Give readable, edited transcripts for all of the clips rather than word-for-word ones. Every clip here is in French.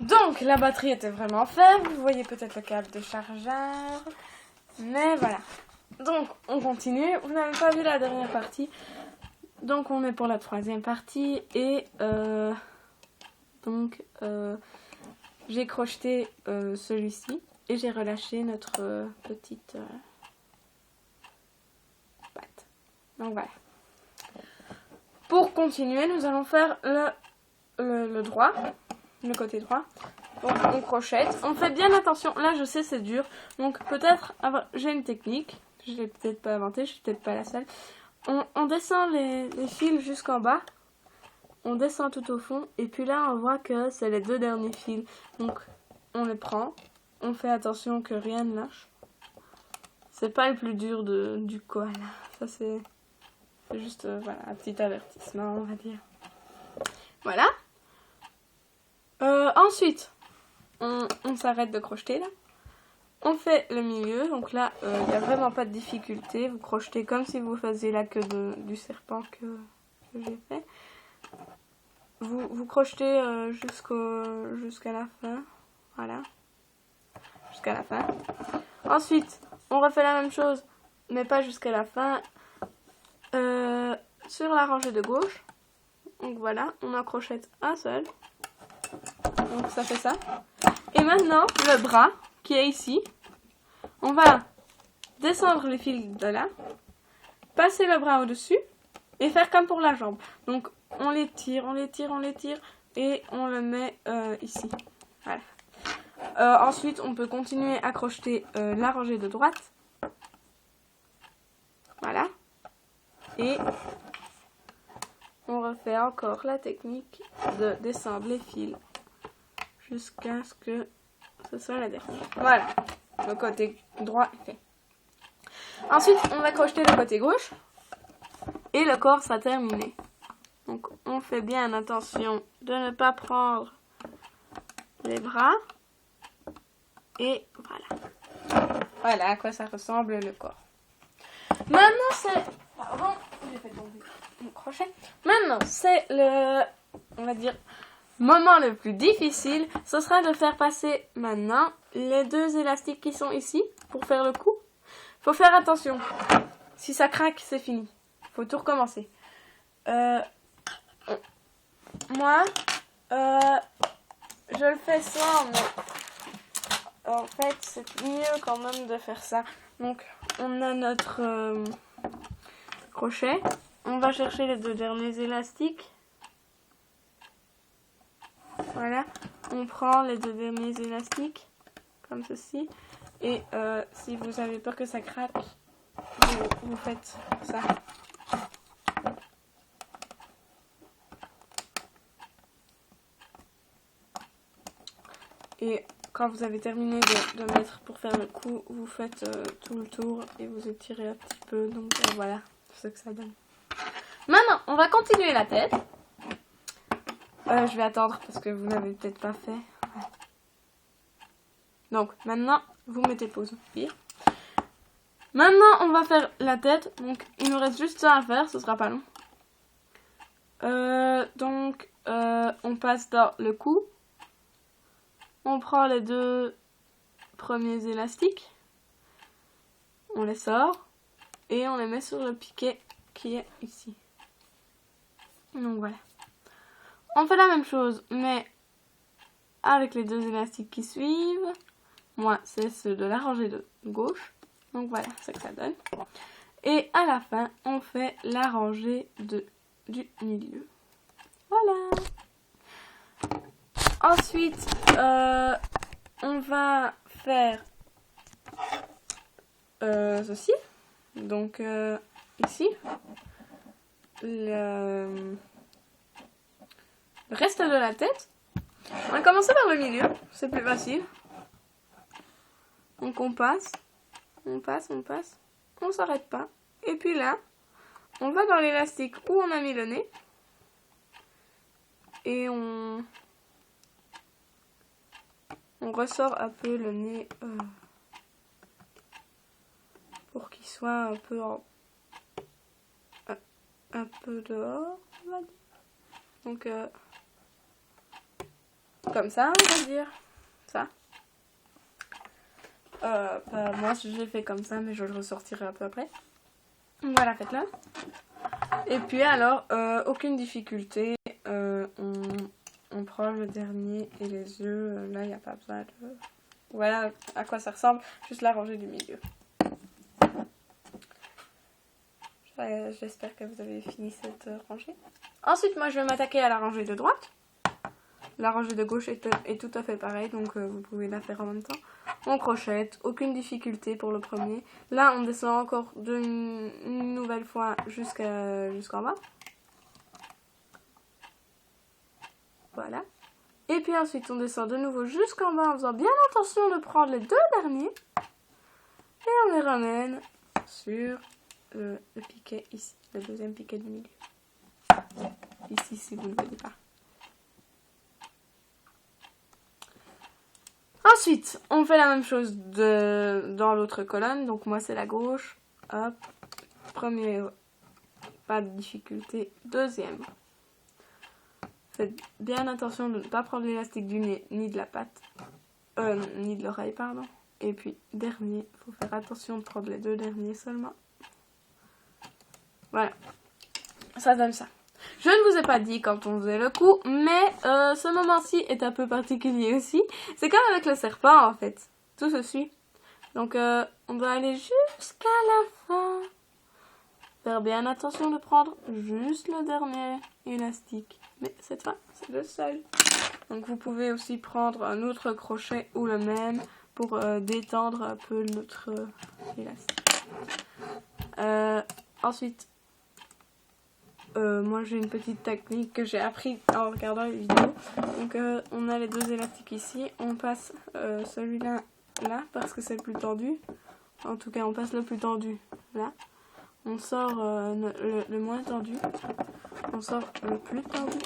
Donc la batterie était vraiment faible, vous voyez peut-être le câble de chargeur, mais voilà. Donc on continue, vous n'avez pas vu la dernière partie, donc on est pour la troisième partie et j'ai crocheté celui-ci et j'ai relâché notre petite patte. Donc voilà. Pour continuer, nous allons faire le droit, le côté droit. Donc on crochette, on fait bien attention. Là je sais c'est dur, donc peut-être j'ai une technique, je l'ai peut-être pas inventée, je suis peut-être pas la seule. On descend les fils jusqu'en bas, on descend tout au fond et puis là on voit que c'est les deux derniers fils. Donc on les prend, on fait attention que rien ne lâche. C'est pas le plus dur du koala, ça c'est juste voilà, un petit avertissement on va dire. Voilà. Ensuite, on s'arrête de crocheter là. On fait le milieu, donc là il n'y a vraiment pas de difficulté. Vous crochetez comme si vous faisiez la queue du serpent que j'ai fait. Vous crochetez jusqu'à la fin. Voilà. Jusqu'à la fin. Ensuite, on refait la même chose, mais pas jusqu'à la fin. Sur la rangée de gauche. Donc voilà, on en crochette un seul. Donc ça fait ça. Et maintenant, le bras qui est ici. On va descendre les fils de là, passer le bras au-dessus et faire comme pour la jambe. Donc on les tire, on les tire, on les tire et on le met ici. Voilà. Ensuite, on peut continuer à crocheter la rangée de droite. Voilà. Et on refait encore la technique de descendre les fils jusqu'à ce que ce soit la dernière. Voilà. Le côté droit est fait. Ensuite, on va crocheter le côté gauche. Et le corps sera terminé. Donc, on fait bien attention de ne pas prendre les bras. Et voilà. Voilà à quoi ça ressemble le corps. Maintenant, c'est... Pardon, j'ai fait tomber mon crochet. Maintenant, c'est on va dire, moment le plus difficile. Ce sera de faire passer maintenant les deux élastiques qui sont ici pour faire le coup. Faut faire attention. Si ça craque, c'est fini. Faut tout recommencer. Moi, je le fais sans, mais en fait, c'est mieux quand même de faire ça. Donc, on a notre crochet. On va chercher les deux derniers élastiques. Voilà. On prend les deux derniers élastiques, comme ceci. Et si vous avez peur que ça craque, vous faites ça. Et quand vous avez terminé de mettre pour faire le coup, vous faites tout le tour et vous étirez un petit peu. Donc voilà, c'est ce que ça donne. Maintenant, on va continuer la tête. Je vais attendre parce que vous n'avez peut-être pas fait. Ouais. Donc maintenant, vous mettez pause. Pire. Maintenant, on va faire la tête. Donc il nous reste juste ça à faire, ce sera pas long. On passe dans le cou. On prend les deux premiers élastiques, on les sort et on les met sur le piquet qui est ici. Donc voilà. On fait la même chose, mais avec les deux élastiques qui suivent. Moi, c'est ceux de la rangée de gauche. Donc voilà, c'est ce que ça donne. Et à la fin, on fait la rangée du milieu. Voilà. Ensuite, on va faire ceci. Donc, ici, le reste de la tête. On va commencer par le milieu, c'est plus facile. Donc, on passe, on s'arrête pas. Et puis là, on va dans l'élastique où on a mis le nez. Et on ressort un peu le nez pour qu'il soit un peu un peu dehors, on va dire. Donc comme ça, on va dire. Ça. Moi, j'ai fait comme ça, mais je le ressortirai un peu après. Voilà, faites-le. Et puis alors, aucune difficulté. On prend le dernier et les œufs. Là, il n'y a pas besoin de... Voilà à quoi ça ressemble. Juste la rangée du milieu. J'espère que vous avez fini cette rangée. Ensuite, moi, je vais m'attaquer à la rangée de droite. La rangée de gauche est tout à fait pareille, donc vous pouvez la faire en même temps. On crochette, aucune difficulté pour le premier. Là, on descend encore une nouvelle fois jusqu'en bas. Voilà. Et puis ensuite, on descend de nouveau jusqu'en bas en faisant bien attention de prendre les deux derniers. Et on les ramène sur le piquet ici, le deuxième piquet du milieu. Ici, si vous ne voyez pas. Ensuite, on fait la même chose dans l'autre colonne. Donc moi, c'est la gauche. Hop. Premier, pas de difficulté. Deuxième. Faites bien attention de ne pas prendre l'élastique du nez ni de la patte. Ni de l'oreille, pardon. Et puis, dernier, il faut faire attention de prendre les deux derniers seulement. Voilà. Ça donne ça. Je ne vous ai pas dit quand on faisait le coup, mais ce moment-ci est un peu particulier aussi. C'est comme avec le serpent, en fait. Tout se suit. Donc, on doit aller jusqu'à la fin. Faire bien attention de prendre juste le dernier élastique. Mais cette fois, c'est le seul. Donc, vous pouvez aussi prendre un autre crochet ou le même pour détendre un peu notre élastique. Ensuite, moi j'ai une petite technique que j'ai appris en regardant les vidéos. Donc on a les deux élastiques ici. On passe celui-là là parce que c'est le plus tendu. En tout cas on passe le plus tendu là. On sort le moins tendu. On sort le plus tendu.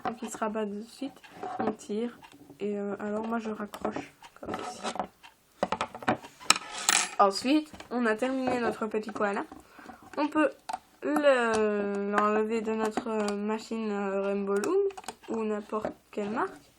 Donc il se rabat de suite. On tire. Et alors moi je raccroche comme ceci. Ensuite on a terminé notre petit koala. On peut l'enlever de notre machine Rainbow Loom ou n'importe quelle marque.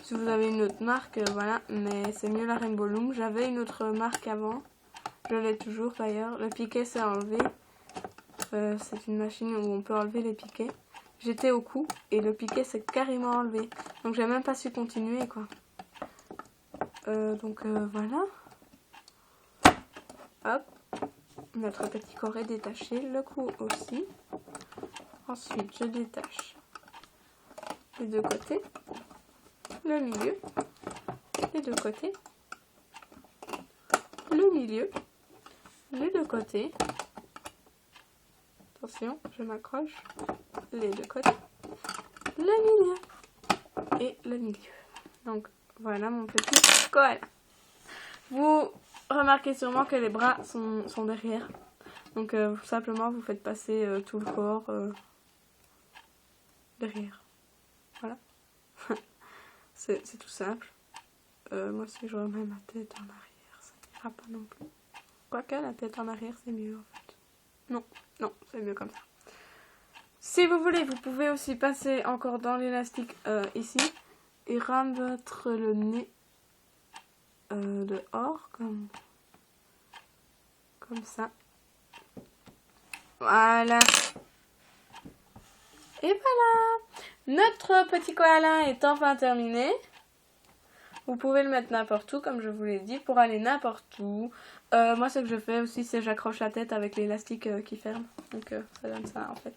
Si vous avez une autre marque, voilà, mais c'est mieux la Rainbow Loom. J'avais une autre marque avant, je l'ai toujours d'ailleurs. Le piquet s'est enlevé. C'est une machine où on peut enlever les piquets. J'étais au cou et le piquet s'est carrément enlevé. Donc j'ai même pas su continuer quoi. Voilà. Hop. Notre petit corps est détaché, le cou aussi. Ensuite, je détache les deux côtés, le milieu, les deux côtés, le milieu, les deux côtés. Attention, je m'accroche. Les deux côtés, le milieu et le milieu. Donc, voilà mon petit koala. Vous remarquez sûrement que les bras sont derrière. Donc simplement vous faites passer tout le corps derrière. Voilà. C'est tout simple. Moi si je remets ma tête en arrière, ça n'ira pas non plus. Quoique la tête en arrière c'est mieux en fait. Non, c'est mieux comme ça. Si vous voulez, vous pouvez aussi passer encore dans l'élastique ici et rabattre le nez dehors comme ça. Voilà. Et voilà. Notre petit koala est enfin terminé. Vous pouvez le mettre n'importe où, comme je vous l'ai dit, pour aller n'importe où. Moi, ce que je fais aussi, c'est j'accroche la tête avec l'élastique qui ferme. Donc, ça donne ça, en fait.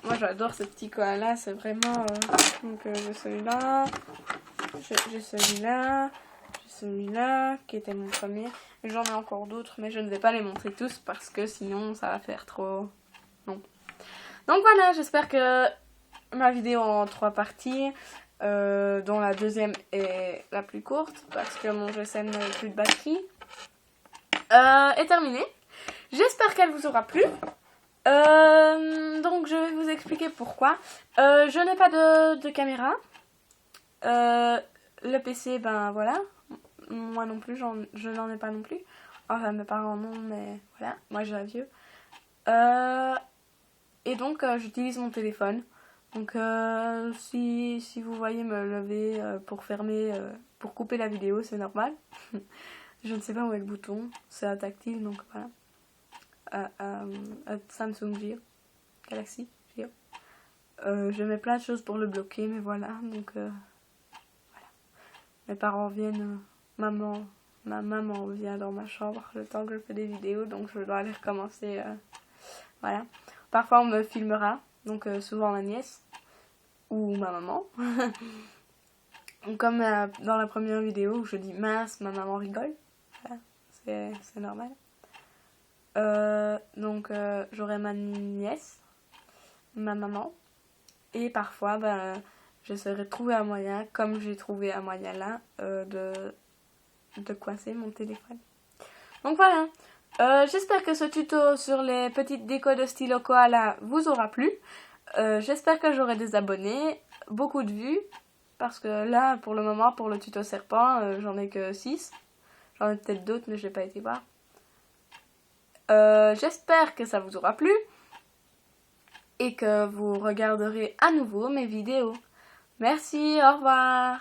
Moi, j'adore ce petit koala. C'est vraiment... Donc, j'ai celui-là. J'ai celui-là. Celui-là qui était mon premier. Et j'en ai encore d'autres, mais je ne vais pas les montrer tous parce que sinon ça va faire trop long. Donc voilà, j'espère que ma vidéo en 3 parties, dont la deuxième est la plus courte parce que mon GSM n'avait plus de batterie, est terminée. J'espère qu'elle vous aura plu. Donc je vais vous expliquer pourquoi. Je n'ai pas de caméra. Le PC, ben voilà. Moi non plus, je n'en ai pas non plus. Enfin, mes parents non, mais voilà, moi j'ai un vieux. Et donc, j'utilise mon téléphone. Donc si vous voyez me lever pour fermer, pour couper la vidéo, c'est normal. Je ne sais pas où est le bouton, c'est un tactile, donc voilà. Samsung Gear, Galaxy Gear. Je mets plein de choses pour le bloquer, mais voilà, donc voilà. Mes parents viennent, ma maman vient dans ma chambre le temps que je fais des vidéos, donc je dois aller recommencer, voilà. Parfois on me filmera, donc souvent ma nièce ou ma maman. Comme dans la première vidéo où je dis mince, ma maman rigole, voilà, c'est normal. Donc j'aurai ma nièce, ma maman, et parfois j'essaierai de trouver un moyen, comme j'ai trouvé un moyen là, de coincer mon téléphone. Donc voilà, j'espère que ce tuto sur les petites décos de stylo koala vous aura plu. J'espère que j'aurai des abonnés, beaucoup de vues, parce que là pour le moment pour le tuto serpent j'en ai que 6. J'en ai peut-être d'autres mais je n'ai pas été voir. J'espère que ça vous aura plu et que vous regarderez à nouveau mes vidéos. Merci, au revoir.